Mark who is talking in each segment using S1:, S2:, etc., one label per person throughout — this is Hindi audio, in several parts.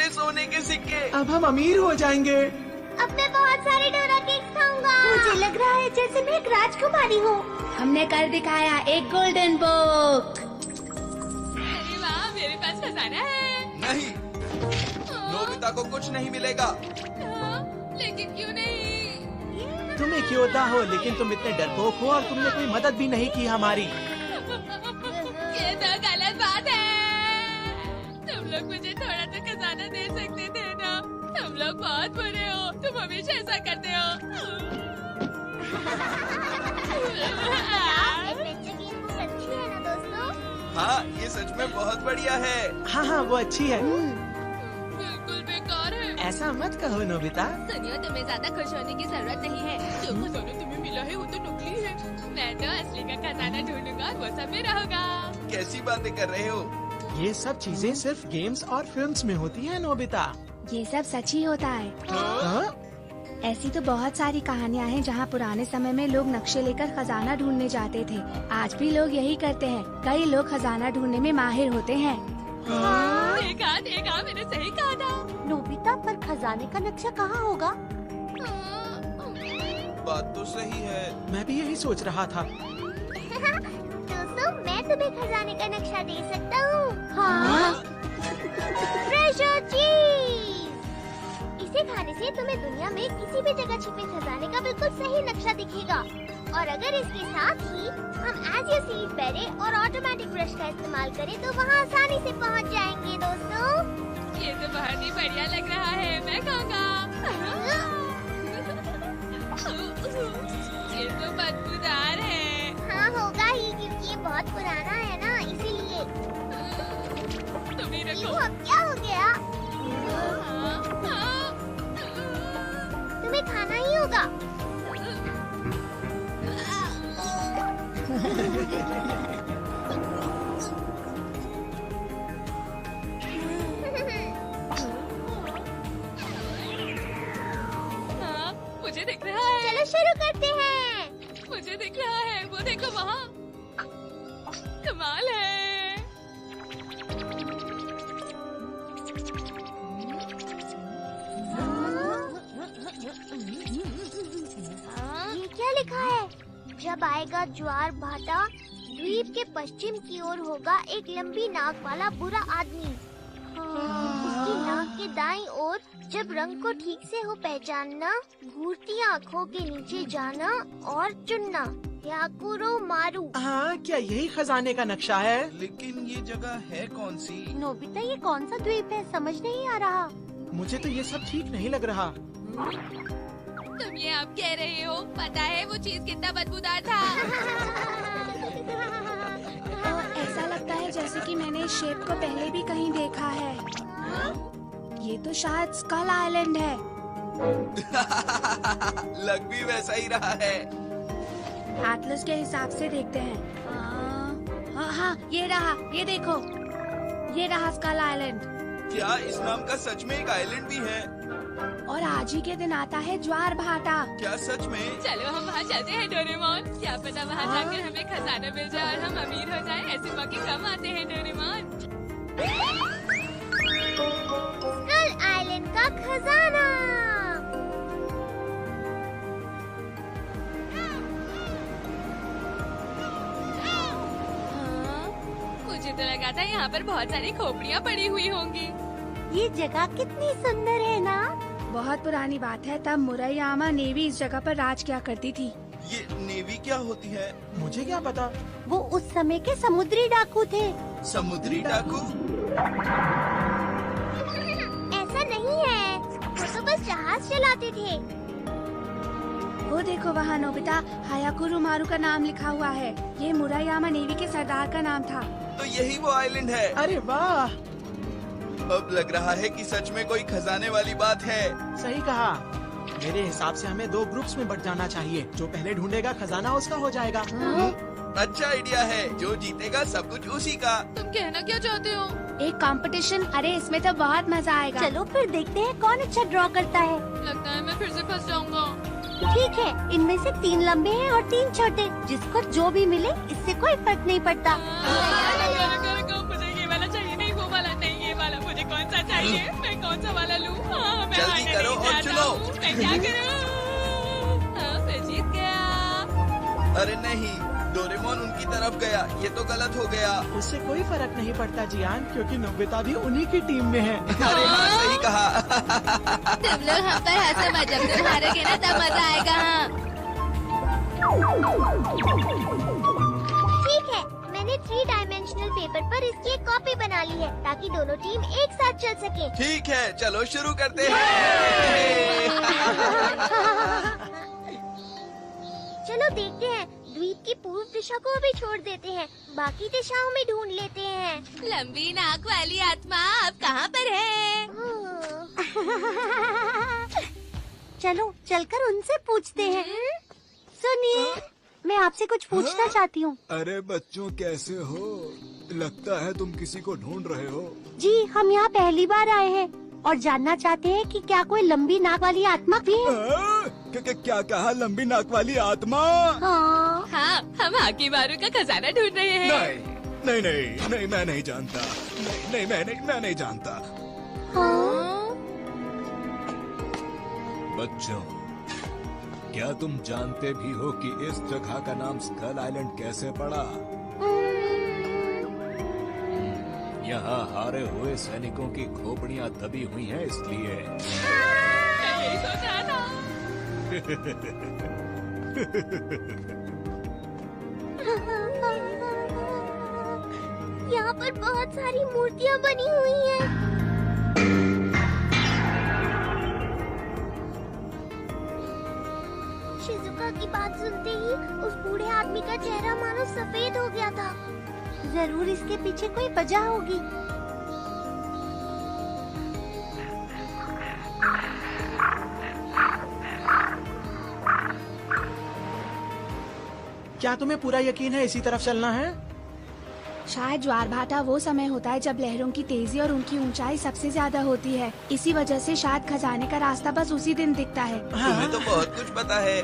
S1: ये सोने के सिक्के।
S2: अब हम अमीर हो जाएंगे।
S3: अब मैं बहुत सारे डोरा केक्स खाऊंगा। मुझे लग रहा है जैसे मैं एक राजकुमारी हूँ।
S4: हमने कर दिखाया एक गोल्डन बुक।
S5: अरे वाह, मेरे पास खजाना है।
S1: नहीं, नोबिता को कुछ नहीं मिलेगा।
S5: लेकिन क्यों नहीं?
S2: तुम एक योद्धा हो, लेकिन तुम इतने डरपोक हो और तुमने कोई मदद भी नहीं की हमारी।
S5: ये तो गलत बात है। तुम लोग मुझे थोड़ा तो खजाना दे सकते थे ना। तुम लोग बहुत बुरे हो, तुम हमेशा ऐसा करते हो।
S3: एडवेंचर गेम सच्ची है ना दोस्तों?
S1: हाँ, ये सच में बहुत बढ़िया है।
S2: हाँ हाँ, वो अच्छी है।
S5: बिल्कुल बेकार है।
S2: ऐसा मत कहो नोबिता।
S5: सुनियो, तुम्हें ज्यादा खुश होने की जरूरत नहीं है। जो खजाना तुम्हें मिला है वो तो नकली है। मैं तो असली का खजाना ढूंढूंगा और वो सब मेरा होगा।
S1: कैसी बातें कर रहे हो?
S2: ये सब चीजें सिर्फ गेम्स और फिल्म्स में होती है नोबिता।
S4: ये सब सच ही होता है।
S2: हाँ?
S4: ऐसी तो बहुत सारी कहानियाँ हैं जहाँ पुराने समय में लोग नक्शे लेकर खजाना ढूंढने जाते थे। आज भी लोग यही करते हैं। कई लोग खजाना ढूंढने में माहिर होते हैं।
S5: देखा, मैंने सही कहा था।
S3: नोबिता, पर खजाने का नक्शा कहाँ होगा?
S1: बात तो सही है।
S2: मैं भी यही सोच रहा था।
S3: दोस्तों, मैं तुम्हें खजाने का नक्शा दे सकता हूँ।
S2: हाँ?
S3: ट्रेजर चीज। इसे खाने से तुम्हें दुनिया में किसी भी जगह छिपे खजाने का बिल्कुल सही नक्शा दिखेगा। और अगर इसके साथ ही हम एज यू सीड बेरे और ऑटोमेटिक ब्रश का इस्तेमाल करें तो वहाँ आसानी से पहुँच जाएंगे दोस्तों।
S5: ये तो बहुत ही बढ़िया लग रहा है। मैं खाऊंगा। ये तो बदबूदार है।
S3: हाँ, होगा ही क्योंकि ये बहुत पुराना है ना, इसीलिए।
S5: तुम ही रखो।
S3: क्यों, अब क्या हो गया? तुम्हें खाना ही होगा।
S5: हाँ, मुझे दिख रहा है।
S3: चलो शुरू करते हैं।
S5: मुझे दिख रहा है, वो देखो वहाँ। कमाल है।
S3: ये क्या लिखा है? जब आएगा ज्वार भाटा, द्वीप के पश्चिम की ओर होगा एक लंबी नाक वाला बुरा आदमी। उसकी नाक के दाईं ओर जब रंग को ठीक से हो पहचानना, घूरती आँखों के नीचे जाना और चुनना। याकुरो मारू।
S2: हाँ, क्या यही खजाने का नक्शा है?
S1: लेकिन ये जगह है कौन सी?
S3: नोबिता, ये कौन सा द्वीप है? समझ नहीं आ रहा।
S2: मुझे तो ये सब ठीक नहीं लग रहा।
S5: तुम ये अब कह रहे हो? पता है वो चीज कितना बदबूदार था।
S4: ऐसा लगता है जैसे कि मैंने इस शेप को पहले भी कहीं देखा है। ये तो शायद स्कल आइलैंड है।
S1: लग भी वैसा ही रहा है।
S4: एटलस के हिसाब से देखते हैं। हाँ हाँ, ये रहा, ये देखो, ये रहा स्कल आइलैंड।
S1: क्या इस नाम का सच में एक आइलैंड भी है?
S4: और आज ही के दिन आता है ज्वार भाटा।
S1: क्या सच में?
S5: चलो हम वहाँ चलते हैं डोरेमोन। क्या पता वहाँ जाकर हमें खजाना मिल जाए और हम अमीर हो जाएं। ऐसे मौके कम आते हैं डोरेमोन।
S3: स्कल आइलैंड का खजाना।
S5: मुझे तो लगा था यहाँ पर बहुत सारी खोपड़ियाँ पड़ी हुई होंगी।
S3: ये जगह कितनी सुंदर है ना?
S4: बहुत पुरानी बात है, तब मुरैयामा नेवी इस जगह पर राज किया करती थी।
S1: ये नेवी क्या होती है?
S2: मुझे क्या पता।
S3: वो उस समय के समुद्री डाकू थे।
S1: समुद्री डाकू?
S3: ऐसा नहीं है, वो तो बस जहाज चलाते थे।
S4: वो देखो वहाँ नोबिता, हायाकुरो मारू का नाम लिखा हुआ है। ये मुरैयामा नेवी के सरदार का नाम था।
S1: तो यही वो आइलैंड है।
S2: अरे वाह,
S1: अब लग रहा है कि सच में कोई खजाने वाली बात है।
S2: सही कहा। मेरे हिसाब से हमें 2 ग्रुप्स में बट जाना चाहिए। जो पहले ढूंढेगा खजाना उसका हो जाएगा।
S1: अच्छा आइडिया है। जो जीतेगा सब कुछ उसी का।
S5: तुम कहना क्या चाहते हो?
S4: एक कंपटीशन। अरे इसमें तो बहुत मजा आएगा।
S3: चलो फिर देखते हैं कौन अच्छा ड्रॉ करता है।
S5: लगता है मैं फिर से फंस जाऊंगा।
S3: ठीक है, इनमें से 3 लंबे हैं और 3 छोटे। जिसको जो भी मिले इससे कोई फर्क नहीं पड़ता।
S5: मुझे ये वाला चाहिए, नहीं वो वाला नहीं, ये वाला। मुझे कौन सा चाहिए? बताइए मैं कौन सा वाला लूँ? हाँ, मैं
S1: जल्दी
S5: हारने
S1: करो
S5: नहीं
S1: और
S5: चाहता
S1: चुनो।
S5: हूँ। मैं क्या करूँ? हाँ, मैं जीत गया।
S1: अरे नहीं, डोरेमोन उनकी तरफ गया, ये तो गलत हो गया।
S2: उससे कोई फर्क नहीं पड़ता जियान, क्योंकि नोबिता भी उन्हीं की टीम में है।
S1: अरे हाँ, सही कहा।
S5: तुम लोग हम पर हंसो मत, जब तुम हारोगे ना तब मजा आएगा।
S3: ठीक है, मैंने 3 डायमेंशनल पेपर पर इसकी एक कॉपी बना ली है ताकि दोनों टीम एक साथ चल सके।
S1: ठीक है, चलो शुरू करते हैं।
S3: चलो देखते हैं, द्वीप की पूर्व दिशा को भी छोड़ देते हैं, बाकी दिशाओं में ढूंढ लेते हैं।
S5: लंबी नाक वाली आत्मा अब कहाँ पर है?
S3: चलो चलकर उनसे पूछते हैं। सुनिए, मैं आपसे कुछ पूछना चाहती हूँ।
S6: अरे बच्चों कैसे हो? लगता है तुम किसी को ढूंढ रहे हो।
S3: जी, हम यहाँ पहली बार आए हैं और जानना चाहते हैं कि क्या कोई लंबी नाक वाली आत्मा भी है?
S6: क्या कहा? लंबी नाक वाली आत्मा?
S3: हाँ।
S5: हाँ, हम हाकी बारू का खजाना ढूंढ रहे हैं।
S6: नहीं, मैं नहीं जानता। मैं नहीं जानता। बच्चों, क्या तुम जानते भी हो कि इस जगह का नाम स्कल आइलैंड कैसे पड़ा? यहाँ हारे हुए सैनिकों की खोपड़ियाँ दबी हुई हैं, इसलिए।
S5: मैं यही सोच रहा था।
S3: यहाँ पर बहुत सारी मूर्तियाँ बनी हुई हैं। शिजुका की बात सुनते ही उस बूढ़े आदमी का चेहरा मानो सफेद हो गया था। जरूर इसके पीछे कोई वजह होगी।
S2: क्या तुम्हें पूरा यकीन है इसी तरफ चलना है?
S4: शायद ज्वार भाटा वो समय होता है जब लहरों की तेजी और उनकी ऊंचाई सबसे ज्यादा होती है। इसी वजह से शायद खजाने का रास्ता बस उसी दिन दिखता है।
S1: तुम्हें तो बहुत कुछ पता है।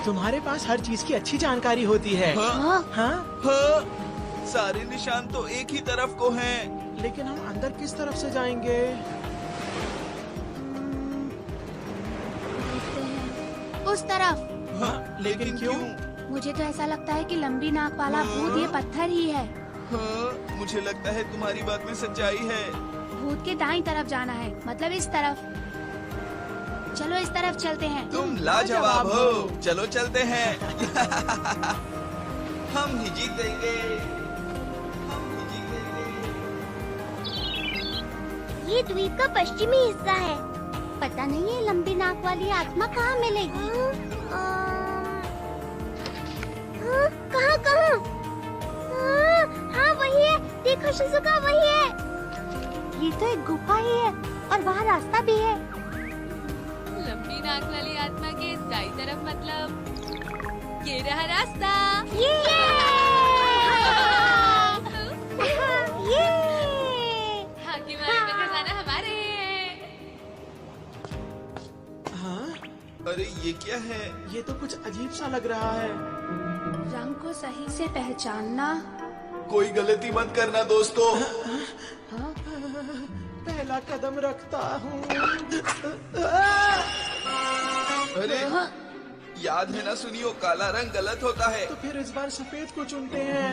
S2: तुम्हारे पास हर चीज की अच्छी जानकारी होती है।
S1: हाँ?
S2: हाँ?
S1: हाँ, सारे निशान तो एक ही तरफ को हैं।
S2: लेकिन हम अंदर किस तरफ से जाएंगे?
S4: उस तरफ।
S1: हाँ,
S2: लेकिन क्यों?
S4: मुझे तो ऐसा लगता है कि लंबी नाक वाला भूत ये पत्थर ही है।
S1: हाँ, मुझे लगता है तुम्हारी बात में सच्चाई है।
S4: भूत के दाईं तरफ जाना है, मतलब इस तरफ। चलो इस तरफ चलते हैं।
S1: तुम लाजवाब हो। चलो चलते हैं। हम ही जीतेंगे। हम ही जीतेंगे।
S3: ये द्वीप का पश्चिमी हिस्सा है। पता नहीं है लंबी नाक वाली आत्मा कहाँ मिलेगी। कहाँ? हाँ, वही है। देखो शिजुका, वही है। ये तो एक गुफा ही है और वहाँ रास्ता भी है।
S5: लंबी नाक वाली आत्मा के दाईं तरफ, मतलब ये रहा रास्ता।
S3: ये
S5: हाकी बारू का खजाना हमारे है।
S2: हाँ?
S1: अरे ये क्या है?
S2: ये तो कुछ अजीब सा लग रहा है।
S4: रंग को सही से पहचानना।
S1: कोई गलती मत करना दोस्तों।
S2: पहला कदम रखता हूँ।
S1: अरे याद है ना सुनियो, काला रंग गलत होता है।
S2: तो फिर इस बार सफेद को चुनते हैं।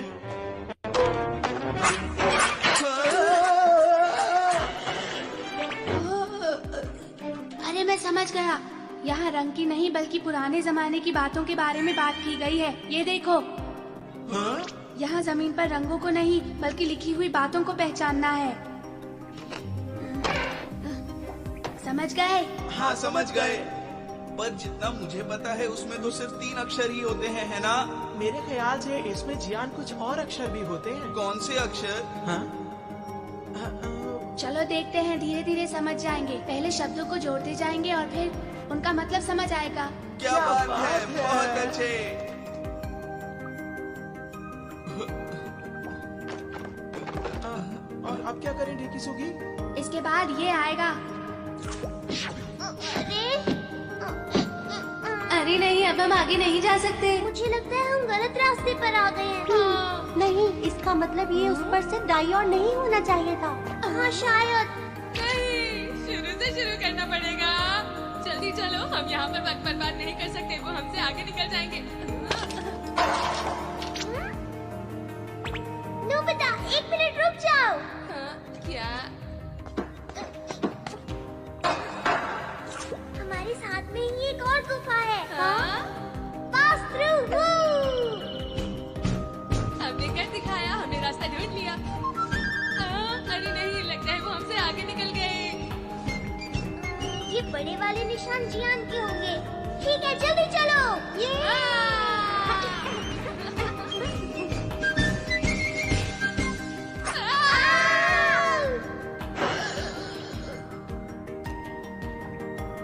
S4: अरे मैं समझ गया। यहाँ रंग की नहीं बल्कि पुराने जमाने की बातों के बारे में बात की गई है। ये देखो,
S2: हाँ?
S4: यहाँ जमीन पर रंगों को नहीं बल्कि लिखी हुई बातों को पहचानना है। समझ गए?
S1: हाँ, समझ गए। पर जितना मुझे पता है उसमें तो सिर्फ 3 अक्षर ही होते हैं, है ना?
S2: मेरे ख्याल से इसमें जियान कुछ और अक्षर भी होते हैं।
S1: कौन से अक्षर?
S2: हाँ?
S4: चलो देखते हैं, धीरे धीरे समझ जाएंगे। पहले शब्दों को जोड़ते जाएंगे और फिर उनका मतलब समझ आएगा।
S1: क्या बात है, बहुत अच्छे।
S2: और अब क्या करें ढेकीसुगी?
S4: इसके बाद ये आएगा। अरे नहीं, अब हम आगे नहीं जा सकते।
S3: मुझे लगता है हम गलत रास्ते पर आ गए हैं। नहीं, इसका मतलब ये उस पर से दाईं ओर नहीं होना चाहिए था। हाँ शायद।
S5: हम यहाँ पर वक्त बर्बाद नहीं कर सकते, वो हमसे आगे निकल जाएंगे।
S3: नोबिता, 1 मिनट रुक जाओ।
S5: हाँ, क्या?
S3: हमारे साथ में ही एक और गुफा है।
S5: हाँ?
S3: Pass through.
S5: हमने कर दिखाया, हमने रास्ता ढूंढ लिया। अरे नहीं, लगता है वो हमसे आगे निकल गए।
S3: ये बड़े वाले निशान जियान के होंगे। ठीक है, जल्दी चलो।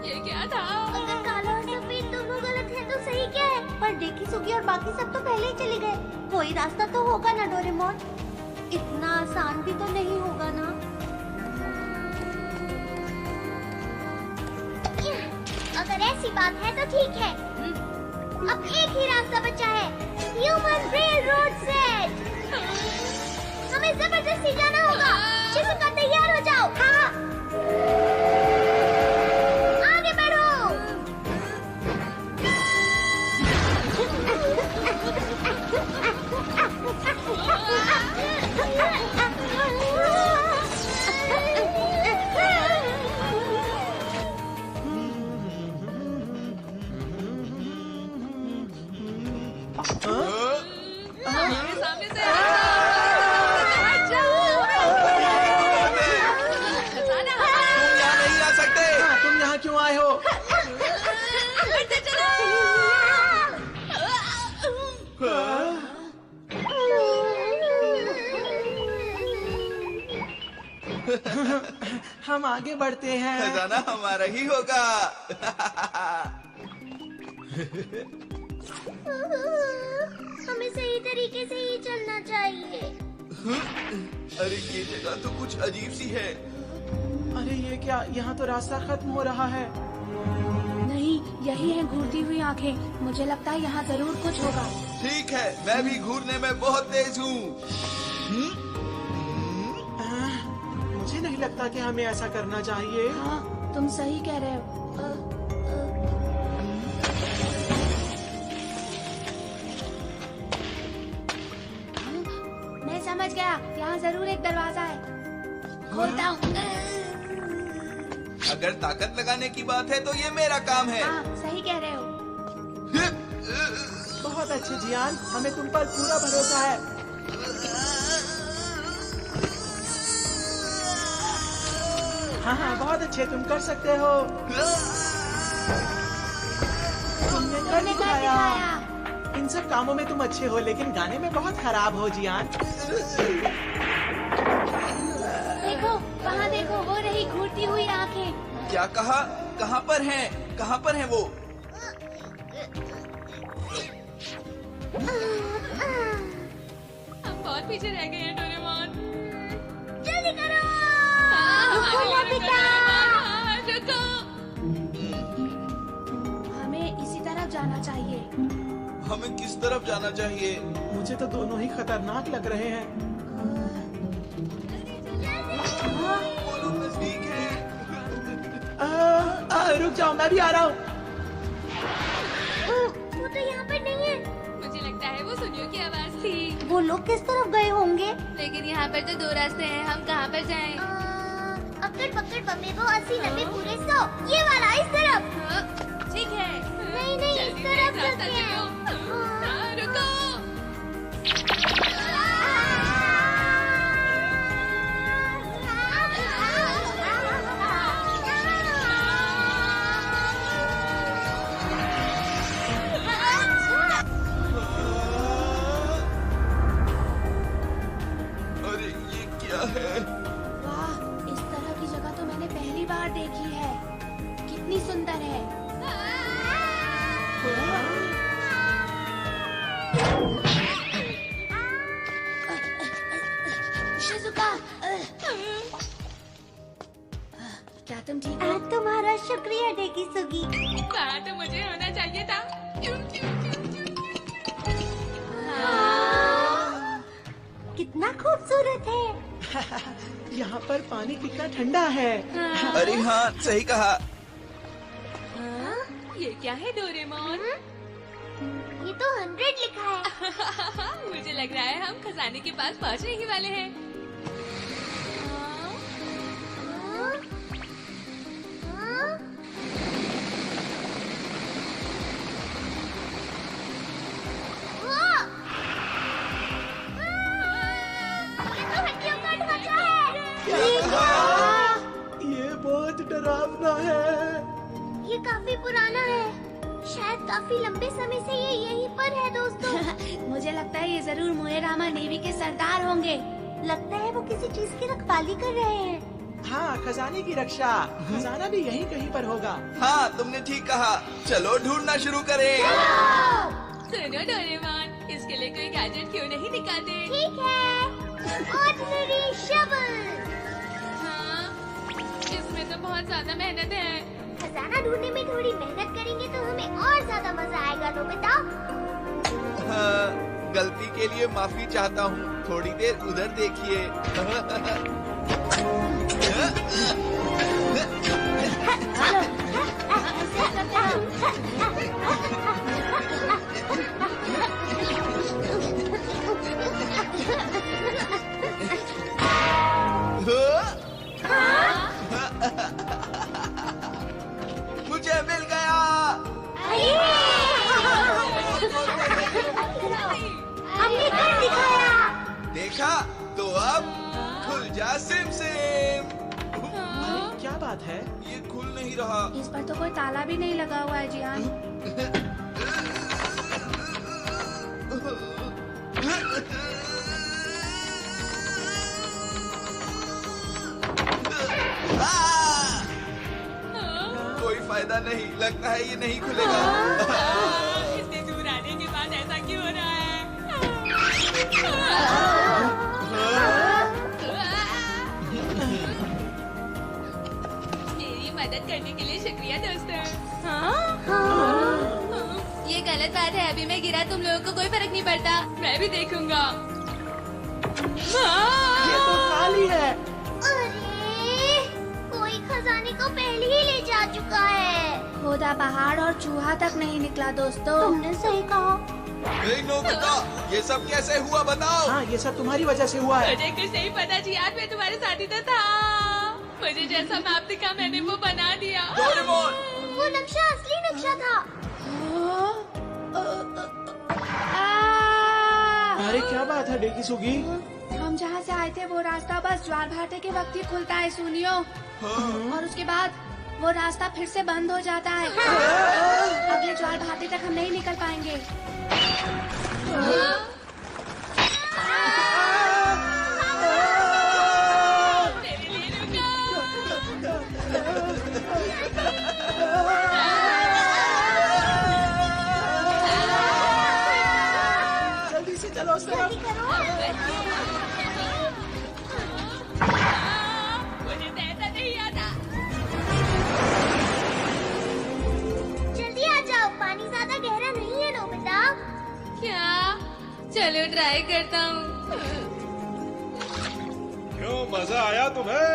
S5: ये क्या था?
S3: अगर काला और सफेद दोनों गलत है तो सही क्या है? पर डेकी, सुगी और बाकी सब तो पहले ही चले गए। कोई रास्ता तो होगा ना डोरेमोन? इतना आसान भी तो नहीं होगा ना। अगर ऐसी बात है तो ठीक है। अब एक ही रास्ता बचा है, ह्यूमन रेल रोड सेट। हमें जबरदस्ती जाना होगा। शिजुका, तैयार हो जाओ। हाँ, आगे बढ़ो।
S5: मेरे सामने से
S1: तुम यहाँ नहीं आ सकते।
S2: तुम यहाँ क्यों आए हो? हम आगे बढ़ते हैं।
S1: खजाना हमारा ही होगा।
S3: हमें सही तरीके से ही चलना चाहिए।
S1: अरे ये जगह तो कुछ अजीब सी है।
S2: अरे ये क्या, यहाँ तो रास्ता खत्म हो रहा है।
S4: नहीं, यही है घूरती हुई आंखें। मुझे लगता है यहाँ जरूर कुछ होगा।
S1: ठीक है, मैं भी घूरने में बहुत तेज हूँ।
S2: मुझे नहीं लगता कि हमें ऐसा करना चाहिए।
S4: हाँ, तुम सही कह रहे हो। मैं समझ गया, यहाँ जरूर एक दरवाजा है। खोलता हूँ।
S1: अगर ताकत लगाने की बात है तो ये मेरा काम है।
S4: हाँ, सही कह रहे हो।
S2: बहुत अच्छे जियान, हमें तुम पर पूरा भरोसा है। हाँ हाँ, बहुत अच्छे, तुम कर सकते हो। तुमने कर दिखाया। इन सब कामों में तुम अच्छे हो, लेकिन गाने में बहुत खराब हो जियान।
S4: देखो, वहाँ देखो, वो रही घूरती हुई आंखें।
S1: क्या कहा? कहाँ पर हैं? कहाँ पर हैं वो?
S5: हम बहुत पीछे रह गए हैं डोरेमोन।
S3: जल्दी करो।
S5: रुको।
S4: हमें इसी तरफ जाना चाहिए।
S1: हमें किस तरफ जाना चाहिए?
S2: मुझे तो दोनों ही खतरनाक लग रहे हैं।
S1: वो लोग नजदीक हैं।
S2: रुक जाओ, मैं भी आ रहा हूँ।
S3: वो तो यहाँ पर नहीं है।
S5: मुझे लगता है वो सुनियो की आवाज थी।
S3: वो लोग किस तरफ गए होंगे?
S5: लेकिन यहाँ पर तो 2 रास्ते हैं, हम कहाँ पर जाएं?
S3: अक्कड़ पक्कड़ बम्बे वो 80 90 पूरे 100। ये वाला इस तरफ।
S5: ठीक है।
S3: नहीं नहीं, इस
S5: जल्दी से
S3: तरफ
S5: रास्ता
S3: चलते हैं।
S5: चुनो। रुको।
S1: अरे ये क्या है?
S4: वाह, इस तरह की जगह तो मैंने पहली बार देखी है। कितनी सुंदर है। शिजुका, क्या तुम ठीक हो?
S3: तुम्हारा शुक्रिया डेकी सुगी।
S5: वहाँ तो मुझे होना चाहिए था।
S3: कितना खूबसूरत है।
S2: यहाँ पर पानी कितना ठंडा है।
S1: अरे हाँ, सही कहा।
S5: ये क्या है डोरेमोन?
S3: ये तो 100 लिखा है।
S5: मुझे लग रहा है हम खजाने के पास पहुंचने ही वाले हैं।
S2: ये बहुत डरावना है।
S3: ये काफी पुराना है। शायद काफी लंबे समय से ये यहीं पर है दोस्तों।
S4: मुझे लगता है ये जरूर मोएरामा नेवी के सरदार होंगे।
S3: लगता है वो किसी चीज की रखवाली कर रहे हैं।
S2: हाँ, खजाने की रक्षा। खजाना भी यहीं कहीं पर होगा।
S1: हाँ, तुमने ठीक कहा। चलो ढूंढना शुरू करें।
S5: सुनो डोरेमोन, इसके लिए कोई गैजेट क्यों नहीं निकालते?
S3: ठीक है। Ordinary shovel.
S5: हाँ, इसमें तो बहुत ज्यादा मेहनत है।
S3: खजाना ढूंढने में थोड़ी मेहनत करेंगे तो हमें और ज्यादा मजा आएगा नोबिता।
S1: हाँ, गलती के लिए माफी चाहता हूँ। थोड़ी देर उधर देखिए। मुझे मिल गया।
S3: हमने कर दिखाया।
S1: देखा तो अब खुल जा सिम सिम।
S2: अरे क्या बात है?
S1: ये खुल नहीं रहा।
S4: इस पर तो कोई ताला भी नहीं लगा हुआ है जियान।
S1: कोई फायदा नहीं, लगता है ये नहीं खुलेगा।
S5: इतने दूर आने के बाद ऐसा क्यों हो रहा है? मेरी मदद करने के लिए शुक्रिया दोस्तों। ये गलत बात है, अभी मैं गिरा तुम लोगों को कोई फर्क नहीं पड़ता। मैं भी देखूंगा।
S2: ये तो खाली है।
S3: अरे कोई खजाने को पहले ही ले जा चुका है।
S4: खोदा पहाड़ और चूहा तक नहीं निकला दोस्तों।
S3: तुमने सही कहा।
S1: नोबिता, ये सब कैसे हुआ बताओ।
S2: हाँ, ये सब तुम्हारी वजह से हुआ है।
S5: मुझे कुछ नहीं पता जी, आज मैं तुम्हारे साथ ही तो था। मुझे जैसा मैप दिखा मैंने वो बना दिया।
S1: डोरेमोन,
S3: वो नक्शा असली नक्शा था।
S2: अरे क्या बात है डेकी सुगी?
S4: हम जहाँ से आए थे वो रास्ता बस ज्वार भाटे के वक्त ही खुलता है सुनियो। और उसके बाद वो रास्ता फिर से बंद हो जाता है। अगले ज्वार भाटे तक हम नहीं निकल पाएंगे।
S5: मेरे लिए रुको।
S2: जल्दी से चलो उस तरफ।
S5: मुझे तैरना नहीं आता।
S3: जल्दी आ जाओ, पानी ज्यादा गहरा नहीं है नोबिता।
S5: क्या? चलो ट्राई करता हूँ।
S6: क्यों, मजा आया तुम्हें?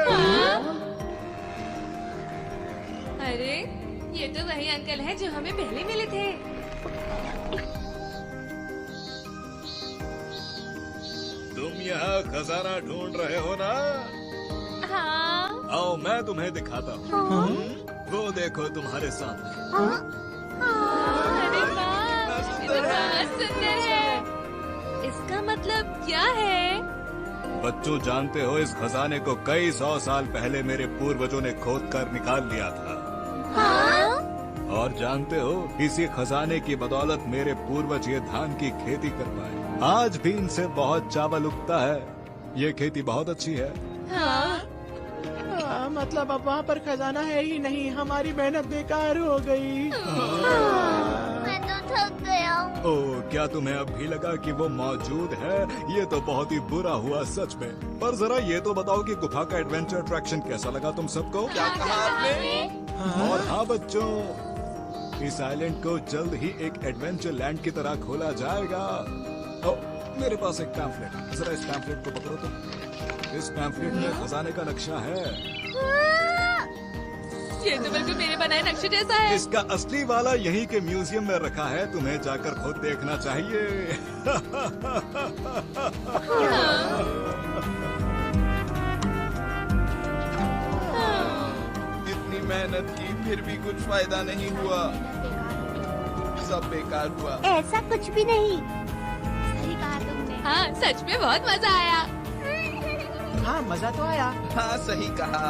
S5: अरे ये तो वही अंकल है जो हमें पहले मिले थे।
S6: तुम यहाँ खजाना ढूंढ रहे हो ना?
S5: हाँ।
S6: आओ मैं तुम्हें दिखाता हूँ। वो देखो तुम्हारे सामने।
S5: अरे वाह, ये तो बहुत सुंदर है। इसका मतलब क्या है?
S6: बच्चों, जानते हो इस खजाने को कई 100 साल पहले मेरे पूर्वजों ने खोद कर निकाल लिया था। और जानते हो, इसी खजाने की बदौलत मेरे पूर्वज ये धान की खेती कर पाए। आज भी इनसे बहुत चावल उगता है। ये खेती बहुत अच्छी है।
S2: मतलब अब वहाँ पर खजाना है ही नहीं। हमारी मेहनत बेकार हो गई।
S3: मैं तो थक गया हूँ।
S6: ओह, क्या तुम्हें अब भी लगा कि वो मौजूद है? ये तो बहुत ही बुरा हुआ सच में। पर जरा ये तो बताओ कि गुफा का एडवेंचर अट्रैक्शन कैसा लगा तुम सबको?
S1: क्या कहा आपने?
S6: और हाँ बच्चों, इस आइलैंड को जल्द ही एक एडवेंचर लैंड की तरह खोला जाएगा। मेरे पास एक पैम्फलेट, जरा इस पैम्फलेट को पकड़ो तुम। इस पैम्फलेट में खजाने का नक्शा है।
S5: ये तो बिल्कुल मेरे बनाए नक्शे जैसा है।
S6: इसका असली वाला यहीं के म्यूजियम में रखा है, तुम्हें जाकर खुद देखना चाहिए।
S1: इतनी मेहनत की फिर भी कुछ फायदा नहीं हुआ, सब बेकार हुआ।
S3: ऐसा कुछ भी नहीं। सही कहा तुमने।
S5: हाँ सच में बहुत मजा आया।
S2: हाँ, मजा तो आया।
S1: हाँ सही कहा।